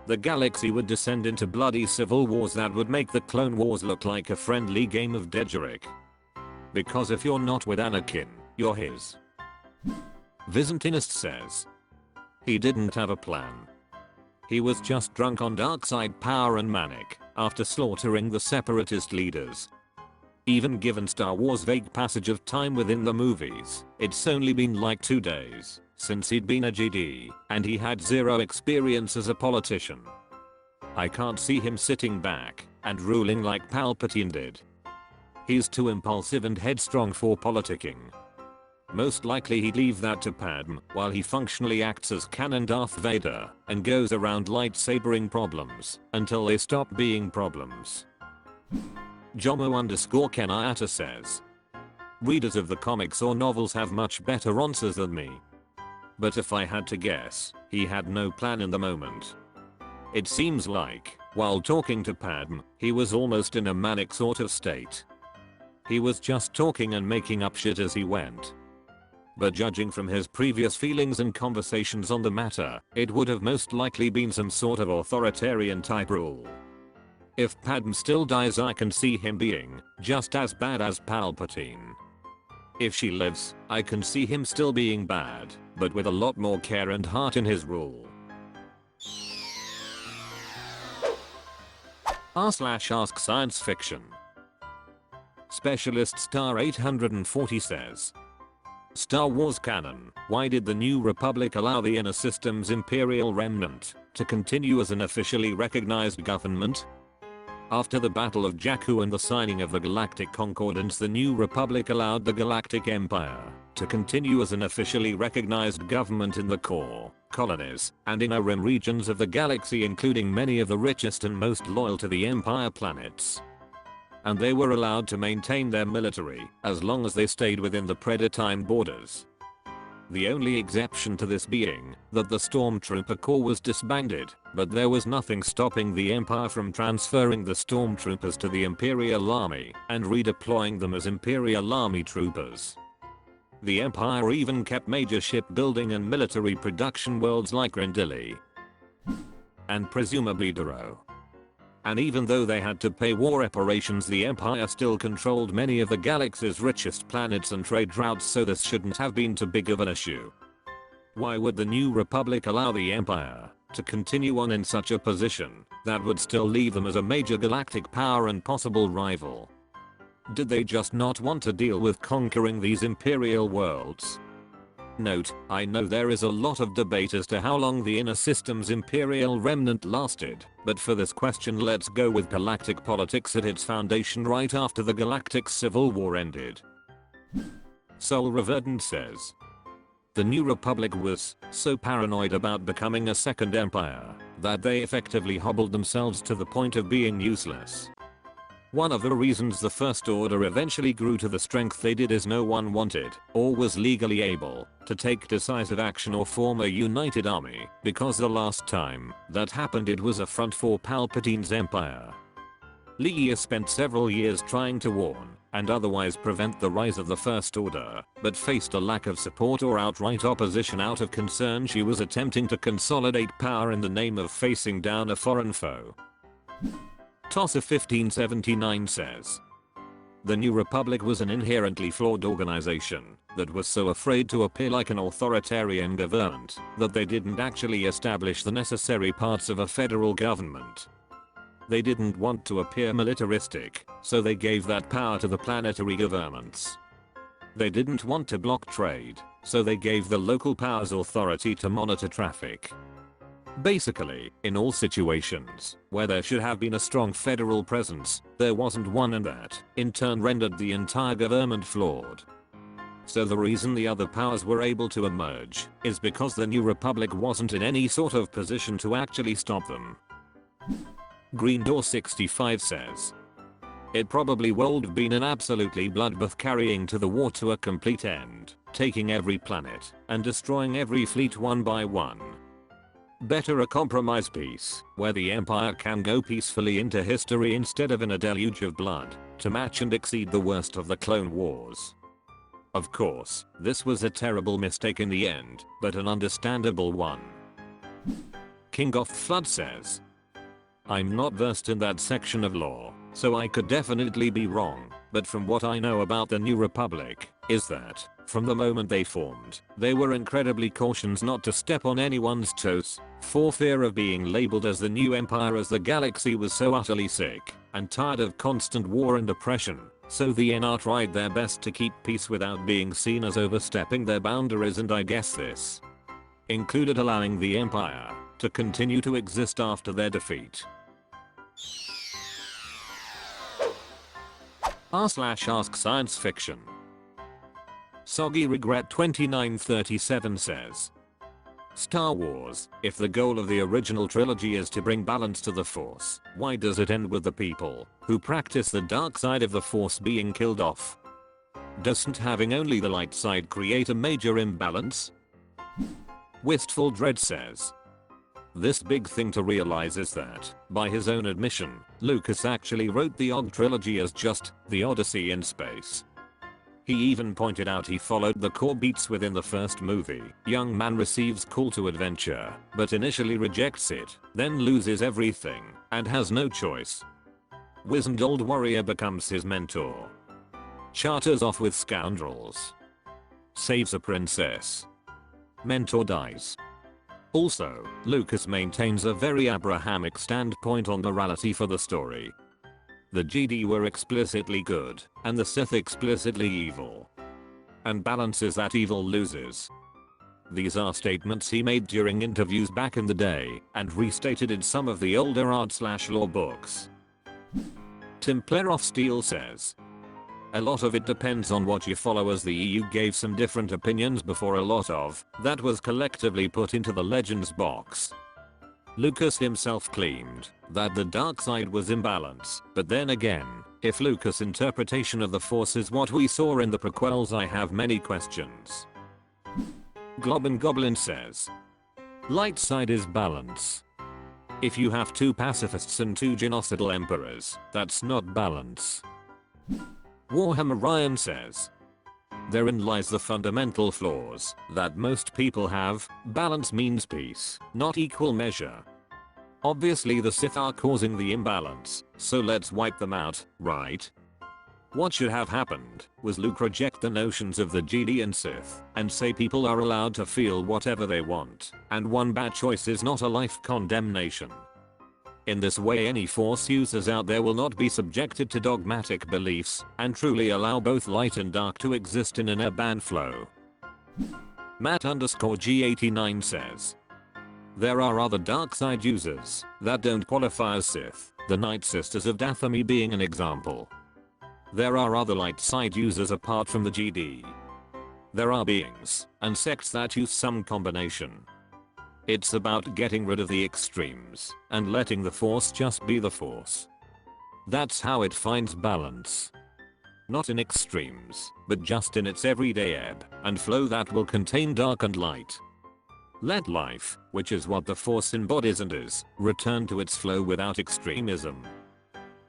The galaxy would descend into bloody civil wars that would make the Clone Wars look like a friendly game of Dejeric. Because if you're not with Anakin, you're his. Byzantinist says, he didn't have a plan. He was just drunk on dark side power and manic after slaughtering the separatist leaders. Even given Star Wars' vague passage of time within the movies, it's only been like 2 days since he'd been a Jedi, and he had zero experience as a politician. I can't see him sitting back and ruling like Palpatine did. He's too impulsive and headstrong for politicking. Most likely he'd leave that to Padme while he functionally acts as canon Darth Vader and goes around lightsabering problems until they stop being problems. Jomo_Kenayata says, readers of the comics or novels have much better answers than me. But if I had to guess, he had no plan in the moment. It seems like, while talking to Padme, he was almost in a manic sort of state. He was just talking and making up shit as he went. But judging from his previous feelings and conversations on the matter, it would have most likely been some sort of authoritarian type rule. If Padme still dies, I can see him being just as bad as Palpatine. If she lives, I can see him still being bad, but with a lot more care and heart in his rule. r/AskScienceFiction. Specialist Star 840 says, Star Wars Canon, why did the New Republic allow the Inner Systems Imperial Remnant to continue as an officially recognized government? After the Battle of Jakku and the signing of the Galactic Concordance, the New Republic allowed the Galactic Empire to continue as an officially recognized government in the core, colonies, and inner rim regions of the galaxy, including many of the richest and most loyal to the Empire planets. And they were allowed to maintain their military as long as they stayed within the Predatine borders. The only exception to this being that the Stormtrooper Corps was disbanded, but there was nothing stopping the Empire from transferring the Stormtroopers to the Imperial Army and redeploying them as Imperial Army troopers. The Empire even kept major shipbuilding and military production worlds like Rendili and presumably Duro. And even though they had to pay war reparations, the Empire still controlled many of the galaxy's richest planets and trade routes, so this shouldn't have been too big of an issue. Why would the New Republic allow the Empire to continue on in such a position that would still leave them as a major galactic power and possible rival? Did they just not want to deal with conquering these Imperial worlds? Note, I know there is a lot of debate as to how long the Inner Systems Imperial Remnant lasted, but for this question let's go with galactic politics at its foundation right after the Galactic Civil War ended. Soul Reverdant says, the New Republic was so paranoid about becoming a second empire that they effectively hobbled themselves to the point of being useless. One of the reasons the First Order eventually grew to the strength they did is no one wanted, or was legally able, to take decisive action or form a united army, because the last time that happened it was a front for Palpatine's empire. Leia spent several years trying to warn and otherwise prevent the rise of the First Order, but faced a lack of support or outright opposition out of concern she was attempting to consolidate power in the name of facing down a foreign foe. Tosser 1579 says, the New Republic was an inherently flawed organization that was so afraid to appear like an authoritarian government that they didn't actually establish the necessary parts of a federal government. They didn't want to appear militaristic, so they gave that power to the planetary governments. They didn't want to block trade, so they gave the local powers authority to monitor traffic. Basically, in all situations where there should have been a strong federal presence, there wasn't one, and that, in turn, rendered the entire government flawed. So the reason the other powers were able to emerge is because the New Republic wasn't in any sort of position to actually stop them. Green Door 65 says, it probably would have been an absolutely bloodbath carrying to the war to a complete end, taking every planet and destroying every fleet one by one. Better a compromise peace, where the Empire can go peacefully into history instead of in a deluge of blood, to match and exceed the worst of the Clone Wars. Of course, this was a terrible mistake in the end, but an understandable one. King of Flood says, I'm not versed in that section of lore, so I could definitely be wrong, but from what I know about the New Republic, is that From the moment they formed, they were incredibly cautious not to step on anyone's toes, for fear of being labeled as the new empire, as the galaxy was so utterly sick and tired of constant war and oppression, so the NR tried their best to keep peace without being seen as overstepping their boundaries, and I guess this included allowing the empire to continue to exist after their defeat. r/AskScienceFiction. Soggy Regret 2937 says, Star Wars, if the goal of the original trilogy is to bring balance to the Force, why does it end with the people who practice the dark side of the Force being killed off? Doesn't having only the light side create a major imbalance? Wistful Dread says, this big thing to realize is that, by his own admission, Lucas actually wrote the OG trilogy as just the Odyssey in space. He even pointed out he followed the core beats within the first movie. Young man receives call to adventure, but initially rejects it, then loses everything, and has no choice. Wizened old warrior becomes his mentor. Charters off with scoundrels. Saves a princess. Mentor dies. Also, Lucas maintains a very Abrahamic standpoint on morality for the story. The Jedi were explicitly good, and the Sith explicitly evil. And balances that evil loses. These are statements he made during interviews back in the day, and restated in some of the older art/lore books. Templar of Steel says, a lot of it depends on what you follow, as the EU gave some different opinions before a lot of that was collectively put into the Legends box. Lucas himself claimed that the dark side was imbalance, but then again, if Lucas' interpretation of the Force is what we saw in the prequels, I have many questions. Globin Goblin says, light side is balance. If you have two pacifists and two genocidal emperors, that's not balance. Warhammer Ryan says, therein lies the fundamental flaws that most people have. Balance means peace, not equal measure. Obviously the Sith are causing the imbalance, so let's wipe them out, right? What should have happened was Luke reject the notions of the Jedi and Sith and say people are allowed to feel whatever they want, and one bad choice is not a life condemnation. In this way, any Force users out there will not be subjected to dogmatic beliefs and truly allow both light and dark to exist in an ebb and flow. Matt_G89 says, there are other dark side users that don't qualify as Sith, the Night Sisters of Dathomir being an example. There are other light side users apart from the Jedi. There are beings and sects that use some combination. It's about getting rid of the extremes and letting the Force just be the Force. That's how it finds balance. Not in extremes, but just in its everyday ebb and flow that will contain dark and light. Let life, which is what the Force embodies and is, return to its flow without extremism.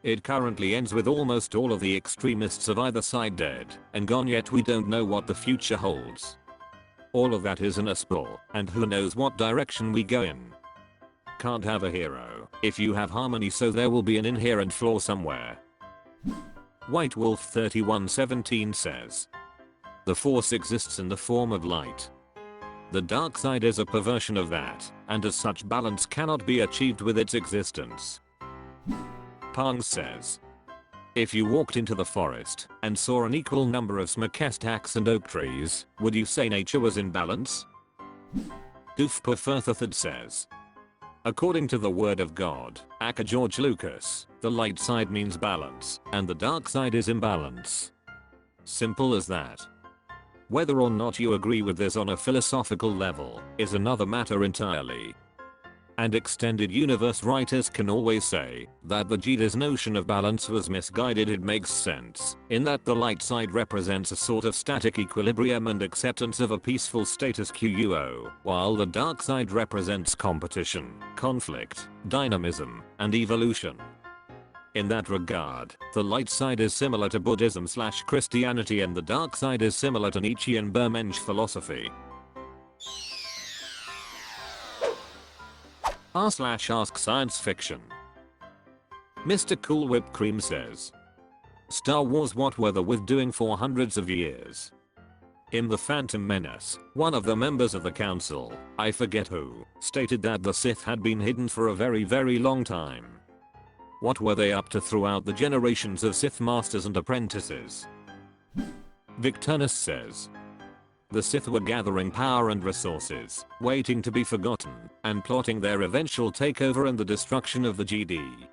It currently ends with almost all of the extremists of either side dead and gone, yet we don't know what the future holds. All of that is in a spiral, and who knows what direction we go in. Can't have a hero if you have harmony, so there will be an inherent flaw somewhere. White Wolf 3117 says, the Force exists in the form of light. The dark side is a perversion of that, and as such balance cannot be achieved with its existence. Pang says, if you walked into the forest and saw an equal number of smokestacks and oak trees, would you say nature was in balance? Doofpafurthethad says, according to the word of God, aka George Lucas, the light side means balance, and the dark side is imbalance. Simple as that. Whether or not you agree with this on a philosophical level is another matter entirely. And extended universe writers can always say that the Jedi's notion of balance was misguided. It makes sense, in that the light side represents a sort of static equilibrium and acceptance of a peaceful status quo, while the dark side represents competition, conflict, dynamism, and evolution. In that regard, the light side is similar to Buddhism/Christianity and the dark side is similar to Nietzsche and Burmenge philosophy. r/AskScienceFiction. Mr. Cool Whipped Cream says, Star Wars, what were the with doing for hundreds of years? In The Phantom Menace, one of the members of the council, I forget who, stated that the Sith had been hidden for a very long time. What were they up to throughout the generations of Sith Masters and apprentices? Victurnus says, the Sith were gathering power and resources, waiting to be forgotten, and plotting their eventual takeover and the destruction of the Jedi.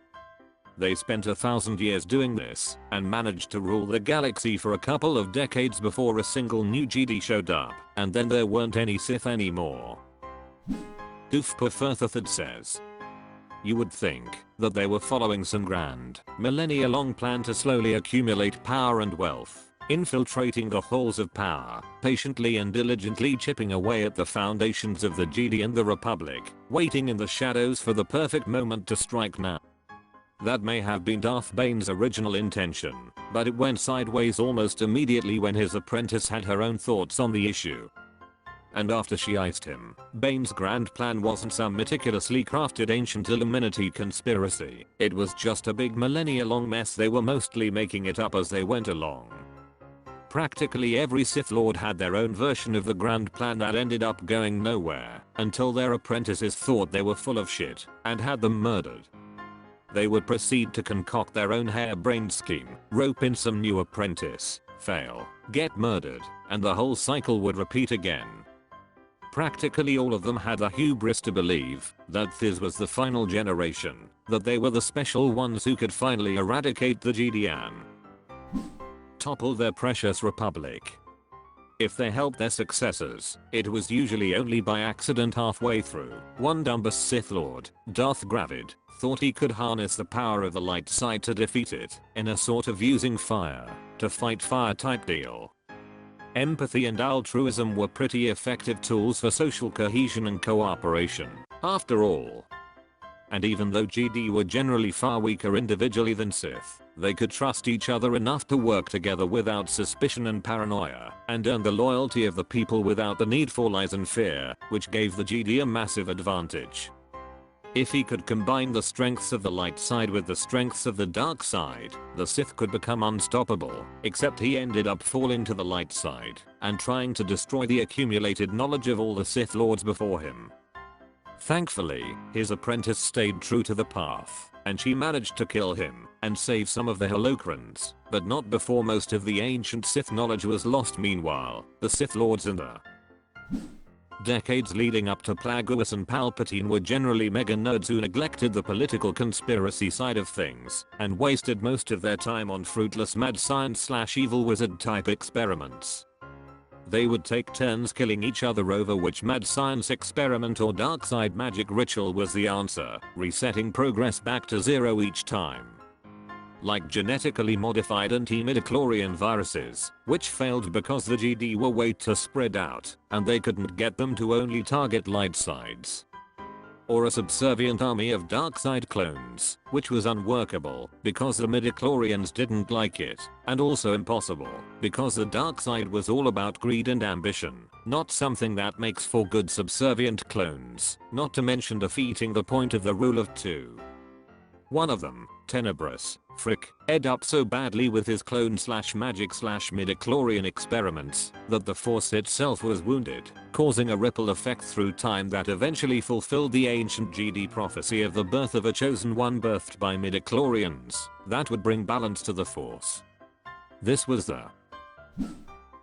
They spent 1,000 years doing this, and managed to rule the galaxy for a couple of decades before a single new Jedi showed up, and then there weren't any Sith anymore. Doofpafurthethad says, you would think that they were following some grand, millennia-long plan to slowly accumulate power and wealth, infiltrating the halls of power, patiently and diligently chipping away at the foundations of the Jedi and the Republic, waiting in the shadows for the perfect moment to strike now. That may have been Darth Bane's original intention, but it went sideways almost immediately when his apprentice had her own thoughts on the issue. And after she iced him, Bane's grand plan wasn't some meticulously crafted ancient Illuminati conspiracy, it was just a big millennia-long mess they were mostly making it up as they went along. Practically every Sith Lord had their own version of the grand plan that ended up going nowhere, until their apprentices thought they were full of shit, and had them murdered. They would proceed to concoct their own harebrained scheme, rope in some new apprentice, fail, get murdered, and the whole cycle would repeat again. Practically all of them had the hubris to believe that this was the final generation, that they were the special ones who could finally eradicate the Jedi and topple their precious republic. If they helped their successors, it was usually only by accident halfway through. One dumbest Sith Lord, Darth Gravid, thought he could harness the power of the light side to defeat it, in a sort of using fire to fight fire type deal. Empathy and altruism were pretty effective tools for social cohesion and cooperation, after all. And even though Jedi were generally far weaker individually than Sith, they could trust each other enough to work together without suspicion and paranoia, and earn the loyalty of the people without the need for lies and fear, which gave the Jedi a massive advantage. If he could combine the strengths of the light side with the strengths of the dark side, the Sith could become unstoppable, except he ended up falling to the light side, and trying to destroy the accumulated knowledge of all the Sith Lords before him. Thankfully, his apprentice stayed true to the path, and she managed to kill him, and save some of the Holocrons, but not before most of the ancient Sith knowledge was lost. Meanwhile, the Sith Lords in the decades leading up to Plagueis and Palpatine were generally mega nerds who neglected the political conspiracy side of things, and wasted most of their time on fruitless mad science/evil wizard type experiments. They would take turns killing each other over which mad science experiment or dark side magic ritual was the answer, resetting progress back to zero each time. Like genetically modified anti-midichlorian viruses, which failed because the Jedi were way too spread out, and they couldn't get them to only target light sides. Or a subservient army of dark side clones, which was unworkable, because the midichlorians didn't like it, and also impossible, because the dark side was all about greed and ambition, not something that makes for good subservient clones, not to mention defeating the point of the Rule of Two. One of them, Tenebrous, Frick, ed up so badly with his clone/magic/midichlorian experiments that the Force itself was wounded, causing a ripple effect through time that eventually fulfilled the ancient Jedi prophecy of the birth of a chosen one birthed by midichlorians that would bring balance to the Force. This was the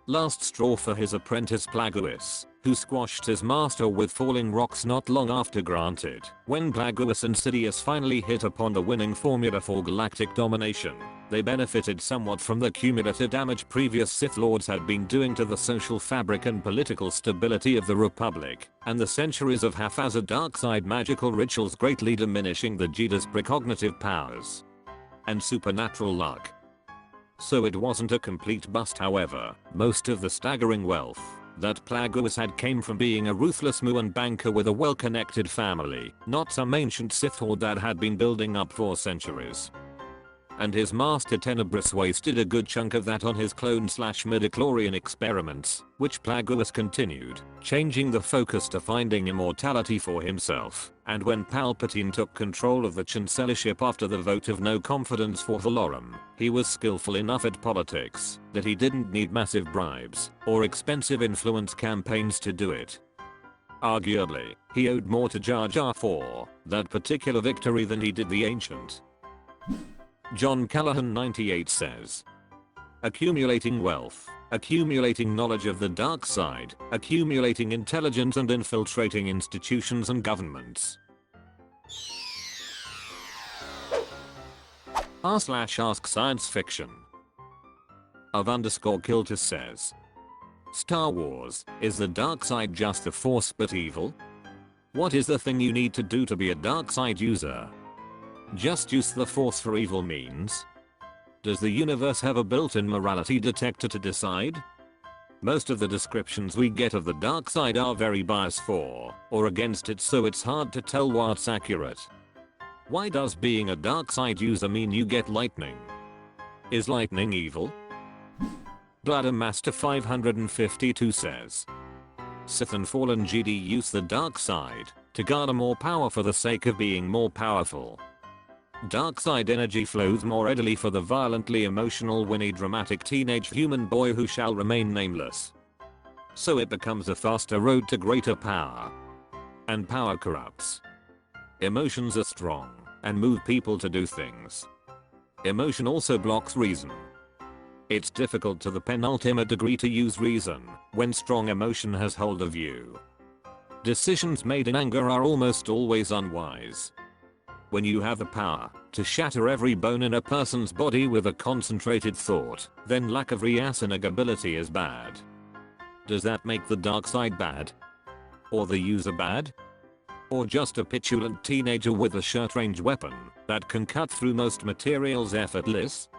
last straw for his apprentice Plagueis, who squashed his master with falling rocks not long after. Granted, when Plagueis and Sidious finally hit upon the winning formula for galactic domination, they benefited somewhat from the cumulative damage previous Sith Lords had been doing to the social fabric and political stability of the Republic, and the centuries of haphazard dark side magical rituals greatly diminishing the Jedi's precognitive powers and supernatural luck. So it wasn't a complete bust. However, most of the staggering wealth that Plagueis had came from being a ruthless Muan banker with a well-connected family, not some ancient Sith horde that had been building up for centuries. and his master Tenebrous wasted a good chunk of that on his clone/midichlorian experiments, which Plagueis continued, changing the focus to finding immortality for himself. And when Palpatine took control of the Chancellorship after the vote of no confidence for Valorum, he was skillful enough at politics that he didn't need massive bribes or expensive influence campaigns to do it. Arguably, he owed more to Jar Jar for that particular victory than he did the Ancient. John Callahan 98 says, accumulating wealth, accumulating knowledge of the dark side, accumulating intelligence and infiltrating institutions and governments. r/AskScienceFiction of _Kiltus says, Star Wars, is the dark side just the Force but evil? What is the thing you need to do to be a dark side user? Just use the Force for evil means? Does the universe have a built-in morality detector to decide? Most of the descriptions we get of the dark side are very biased for or against it, so it's hard to tell what's accurate. Why does being a dark side user mean you get lightning? Is lightning evil? Jedi Master 552 says, Sith and fallen Jedi use the dark side to garner more power for the sake of being more powerful. Dark side energy flows more readily for the violently emotional, winny, dramatic teenage human boy who shall remain nameless. So it becomes a faster road to greater power. And power corrupts. Emotions are strong and move people to do things. Emotion also blocks reason. It's difficult to the penultimate degree to use reason when strong emotion has hold of you. Decisions made in anger are almost always unwise. When you have the power to shatter every bone in a person's body with a concentrated thought, then lack of reasoning ability is bad. Does that make the dark side bad? Or the user bad? Or just a petulant teenager with a short-range weapon that can cut through most materials effortless?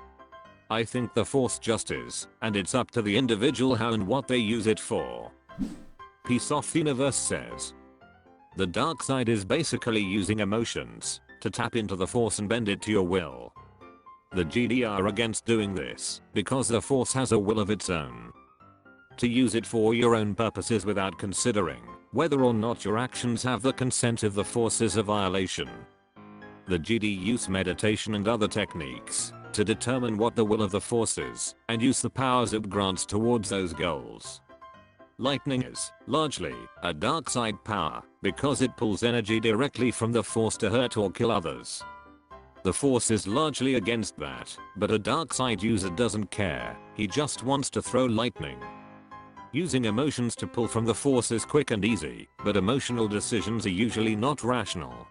I think the Force just is, and it's up to the individual how and what they use it for. Peace Off Universe says, the dark side is basically using emotions to tap into the Force and bend it to your will. The Jedi are against doing this because the Force has a will of its own. To use it for your own purposes without considering whether or not your actions have the consent of the Force is a violation. The Jedi use meditation and other techniques to determine what the will of the Force is and use the powers it grants towards those goals. Lightning is, largely, a dark side power because it pulls energy directly from the Force to hurt or kill others. The Force is largely against that, but a dark side user doesn't care, he just wants to throw lightning. Using emotions to pull from the Force is quick and easy, but emotional decisions are usually not rational.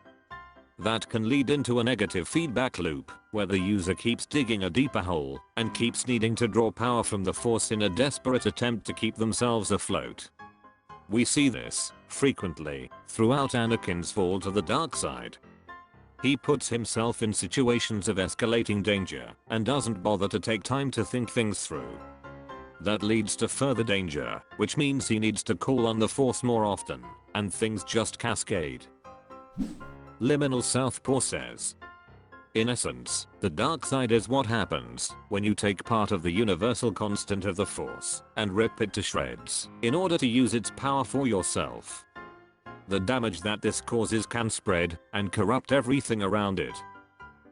That can lead into a negative feedback loop, where the user keeps digging a deeper hole and keeps needing to draw power from the Force in a desperate attempt to keep themselves afloat. We see this, frequently, throughout Anakin's fall to the dark side. He puts himself in situations of escalating danger and doesn't bother to take time to think things through. That leads to further danger, which means he needs to call on the Force more often, and things just cascade. Liminal Southpaw says, in essence, the dark side is what happens when you take part of the universal constant of the Force and rip it to shreds in order to use its power for yourself. The damage that this causes can spread and corrupt everything around it.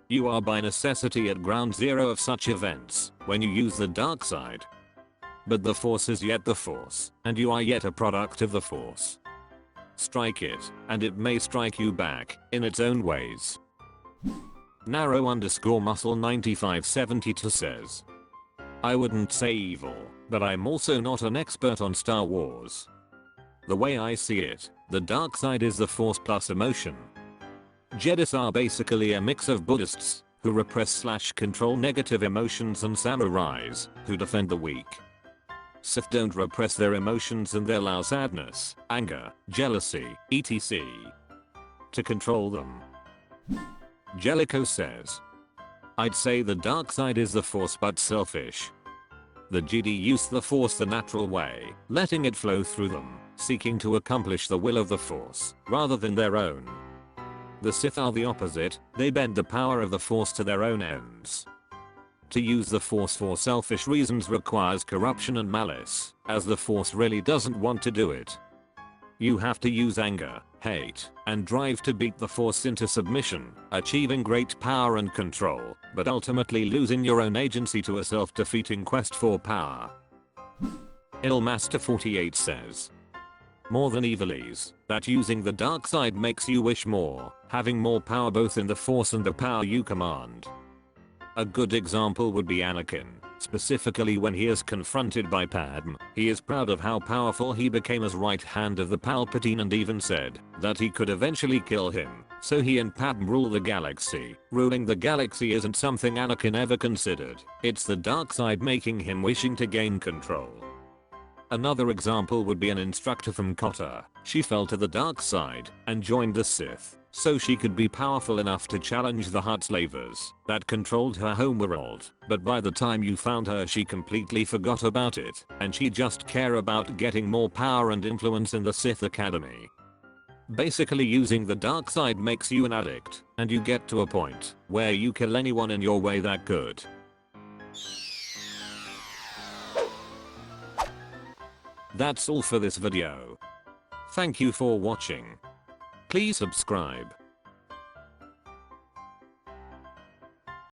You are by necessity at ground zero of such events when you use the dark side. But the Force is yet the Force, and you are yet a product of the Force. Strike it, and it may strike you back, in its own ways. Narrow_muscle 9572 says, I wouldn't say evil, but I'm also not an expert on Star Wars. The way I see it, the dark side is the Force plus emotion. Jedis are basically a mix of Buddhists who repress/control negative emotions and samurais who defend the weak. Sith don't repress their emotions and they allow sadness, anger, jealousy, etc. to control them. Jellicoe says, I'd say the dark side is the Force but selfish. The Jedi use the Force the natural way, letting it flow through them, seeking to accomplish the will of the Force, rather than their own. The Sith are the opposite, they bend the power of the Force to their own ends. To use the Force for selfish reasons requires corruption and malice, as the Force really doesn't want to do it. You have to use anger, hate, and drive to beat the Force into submission, achieving great power and control, but ultimately losing your own agency to a self-defeating quest for power. Illmaster48 says, more than evilise, that using the dark side makes you wish more, having more power both in the Force and the power you command. A good example would be Anakin, specifically when he is confronted by Padme. He is proud of how powerful he became as right hand of the Palpatine and even said that he could eventually kill him, so he and Padme rule the galaxy. Ruling the galaxy isn't something Anakin ever considered, it's the dark side making him wishing to gain control. Another example would be an instructor from Kota. She fell to the dark side and joined the Sith, so she could be powerful enough to challenge the Hutt slavers that controlled her homeworld, but by the time you found her she completely forgot about it, and she just cared about getting more power and influence in the Sith Academy. Basically using the dark side makes you an addict, and you get to a point where you kill anyone in your way that could. That's all for this video. Thank you for watching. Please subscribe